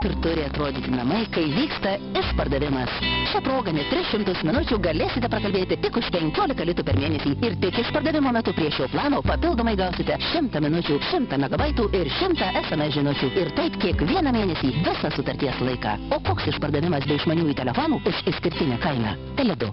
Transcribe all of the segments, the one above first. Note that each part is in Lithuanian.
Ir turi atrodyti namai, kai vyksta išpardavimas. Šią progą net 300 minučių galėsite prakalbėti tik už 15 litų per mėnesį. Ir tik išpardavimo metu prie šio plano papildomai gausite 100 minučių, 100 megabaitų ir 100 SMS žinučių. Ir taip kiekvieną mėnesį visą sutarties laiką. O koks išpardavimas be išmaniųjų telefonų už išskirtinę kainą? Tele2.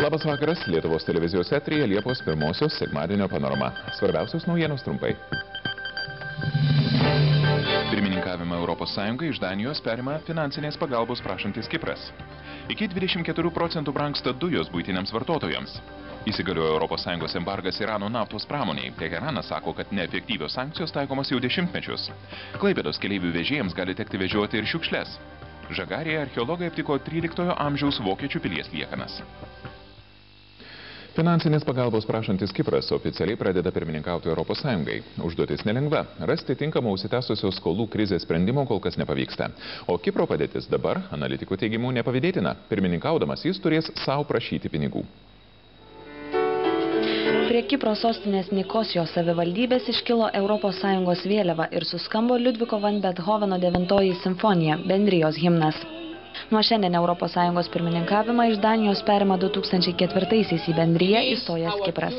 Labas vakaras, Lietuvos televizijos eteryje Liepos 1-osios sekmadienio panorama. Svarbiausios naujienos trumpai. Pirmininkavimą Europos Sąjungai iš Danijos perima finansinės pagalbos prašantis Kipras. Iki 24% brangsta dujos buitiniams vartotojams. Įsigaliojo Europos Sąjungos embargas Irano naftos pramoniai. Teheranas sako, kad neefektyvios sankcijos taikomas jau dešimtmečius. Klaipėdos keleivių vežėjams gali tekti vežioti ir šiukšles. Žagarėje archeologai aptiko 13 amžiaus vokiečių pilies liekanas. Finansinės pagalbos prašantis Kipras oficialiai pradeda pirmininkauti Europos Sąjungai. Užduotis nelengva. Rasti tinkamą užsitęsusios skolų krizės sprendimo kol kas nepavyksta. O Kipro padėtis dabar, analitikų teigimu, nepavydėtina. Pirmininkaudamas jis turės savo prašyti pinigų. Prie Kipro sostinės Nikosijos savivaldybės iškilo ES vėliava ir suskambo Liudviko van Bethoveno 9 simfonija, bendrijos himnas. Nuo šiandien ES pirmininkavimą iš Danijos perima 2004-aisiais į bendriją įstojęs Kipras.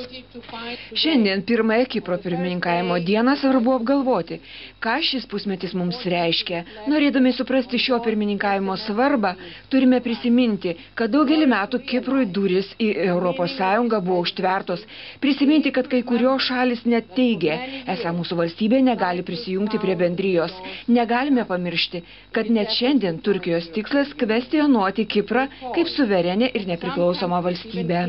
Šiandien pirmąją Kipro pirmininkavimo dieną svarbu apgalvoti, ką šis pusmetis mums reiškia. Norėdami suprasti šio pirmininkavimo svarbą, turime prisiminti, kad daugelį metų Kiprui durys į ES buvo užtvertos. Prisiminti, kad kai kurios šalis net teigė, esą mūsų valstybė negali prisijungti prie bendrijos. Negalime pamiršti, kad net šiandien Turkijos tikslas kvestionuoti Kiprą kaip suverenę ir nepriklausomą valstybę.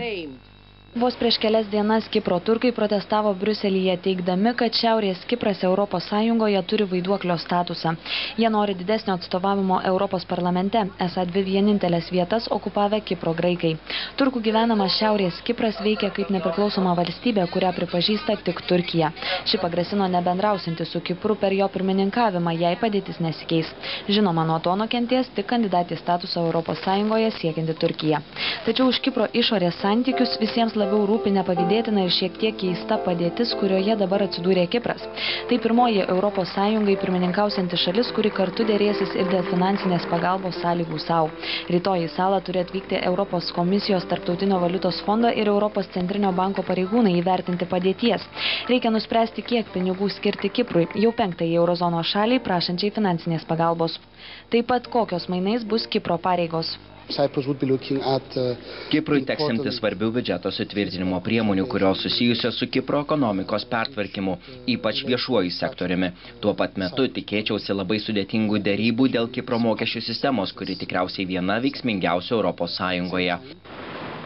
Vos prieš kelias dienas Kipro turkai protestavo Briuselyje teigdami, kad Šiaurės Kipras Europos Sąjungoje turi vaiduoklio statusą. Jie nori didesnio atstovavimo Europos parlamente, esą 2 vienintelės vietas okupavę Kipro graikai. Turkų gyvenamas Šiaurės Kipras veikia kaip nepriklausoma valstybė, kurią pripažįsta tik Turkija. Ši pagrasino nebendrausinti su Kipru per jo pirmininkavimą, jei padėtis nesikeis. Žinoma, nuo to nukentės tik kandidatės statuso Europos Sąjungoje siekianti Turkija. Tačiau už Kipro išorės santykius visiems labiau rūpi nepavydėtina ir šiek tiek keista padėtis, kurioje dabar atsidūrė Kipras. Tai pirmoji Europos Sąjungai pirmininkausianti šalis, kuri kartu dėrėsis ir dėl finansinės pagalbos sąlygų savo. Rytoj į salą turi atvykti Europos komisijos, Tarptautinio valiutos fondo ir Europos centrinio banko pareigūnai įvertinti padėties. Reikia nuspręsti, kiek pinigų skirti Kiprui, jau 5-ąjį eurozonos šaliai prašančiai finansinės pagalbos. Taip pat kokios mainais bus Kipro pareigos. Kiprui teks imtis svarbių biudžeto sutvirtinimo priemonių, kurios susijusios su Kipro ekonomikos pertvarkymu, ypač viešuoju sektoriumi. Tuo pat metu tikėčiausi labai sudėtingų derybų dėl Kipro mokesčių sistemos, kuri tikriausiai viena veiksmingiausių Europos Sąjungoje.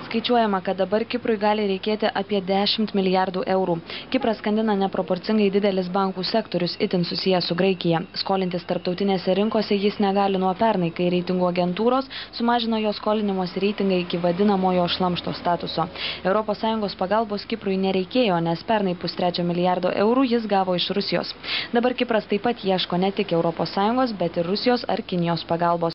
Skaičiuojama, kad dabar Kiprui gali reikėti apie 10 milijardų eurų. Kipras skandina neproporcingai didelis bankų sektorius, itin susijęs su Graikija. Skolintis tarptautinėse rinkose jis negali nuo pernai, kai reitingų agentūros sumažino jo skolinimosi reitingą iki vadinamojo šlamšto statuso. ES pagalbos Kiprui nereikėjo, nes pernai 1,3 milijardo eurų jis gavo iš Rusijos. Dabar Kipras taip pat ieško ne tik ES, bet ir Rusijos ar Kinijos pagalbos.